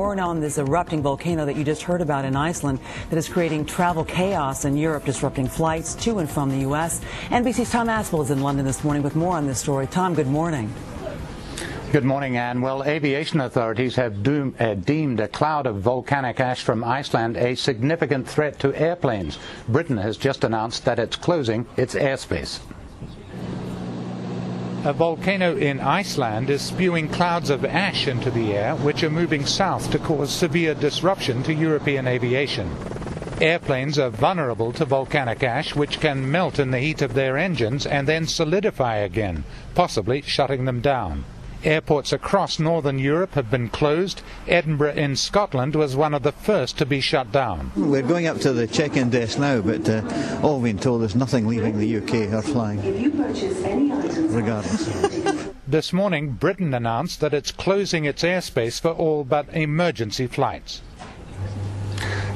more on this erupting volcano that you just heard about in Iceland that is creating travel chaos in Europe, disrupting flights to and from the U.S. NBC's Tom Aspel is in London this morning with more on this story. Tom, good morning. Good morning, Anne. Well, aviation authorities have deemed a cloud of volcanic ash from Iceland a significant threat to airplanes. Britain has just announced that it's closing its airspace. A volcano in Iceland is spewing clouds of ash into the air, which are moving south to cause severe disruption to European aviation. Airplanes are vulnerable to volcanic ash, which can melt in the heat of their engines and then solidify again, possibly shutting them down. Airports across northern Europe have been closed. Edinburgh in Scotland was one of the first to be shut down. We're going up to the check-in desk now, but all we've been told is nothing leaving the UK or flying, regardless. This morning, Britain announced that it's closing its airspace for all but emergency flights.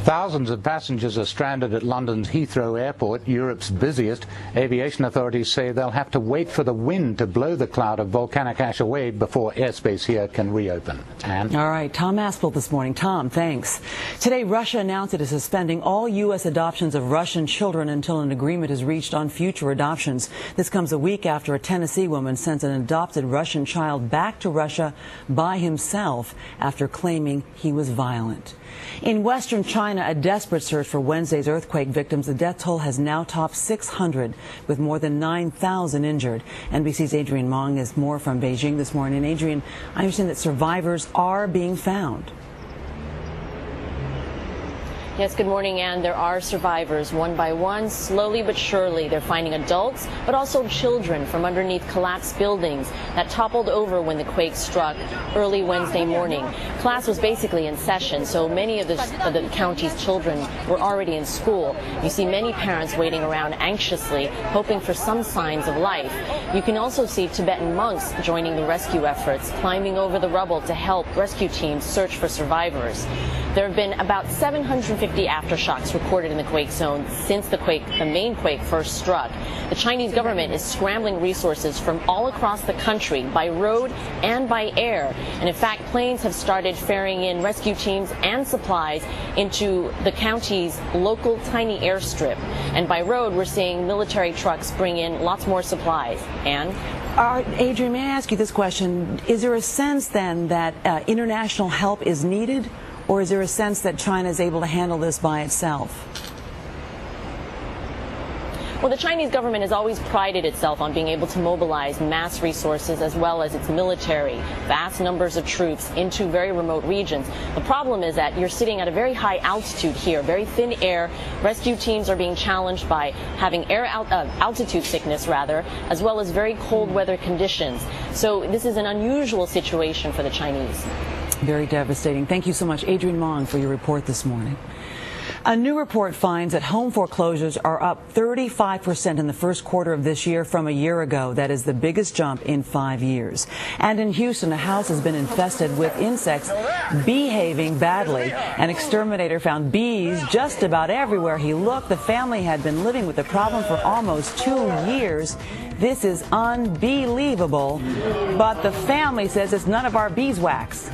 Thousands of passengers are stranded at London's Heathrow Airport, Europe's busiest. Aviation authorities say they'll have to wait for the wind to blow the cloud of volcanic ash away before airspace here can reopen. Anne? All right, Tom Aspel this morning. Tom, thanks. Today, Russia announced it is suspending all U.S. adoptions of Russian children until an agreement is reached on future adoptions. This comes a week after a Tennessee woman sent an adopted Russian child back to Russia by himself after claiming he was violent. In western China, a desperate search for Wednesday's earthquake victims. The death toll has now topped 600, with more than 9,000 injured. NBC's Adrian Mong is more from Beijing this morning. And Adrian, I understand that survivors are being found. Yes, good morning, Anne. There are survivors, one by one, slowly but surely. They're finding adults, but also children from underneath collapsed buildings that toppled over when the quake struck early Wednesday morning. Class was basically in session, so many of the county's children were already in school. You see many parents waiting around anxiously, hoping for some signs of life. You can also see Tibetan monks joining the rescue efforts, climbing over the rubble to help rescue teams search for survivors. There have been about 750 aftershocks recorded in the quake zone since the main quake first struck. The Chinese government is scrambling resources from all across the country by road and by air. And in fact, planes have started ferrying in rescue teams and supplies into the county's local tiny airstrip. And by road, we're seeing military trucks bring in lots more supplies. Anne? Adrian, may I ask you this question? Is there a sense then that international help is needed? Or is there a sense that China is able to handle this by itself? Well, the Chinese government has always prided itself on being able to mobilize mass resources as well as its military, vast numbers of troops into very remote regions. The problem is that you're sitting at a very high altitude here, very thin air. Rescue teams are being challenged by having altitude sickness, rather, as well as very cold weather conditions. So this is an unusual situation for the Chinese. Very devastating. Thank you so much, Adrian Mong, for your report this morning. A new report finds that home foreclosures are up 35% in the first quarter of this year from a year ago. That is the biggest jump in 5 years. And in Houston, a house has been infested with insects behaving badly. An exterminator found bees just about everywhere he looked. The family had been living with the problem for almost 2 years. This is unbelievable, but the family says it's none of our beeswax.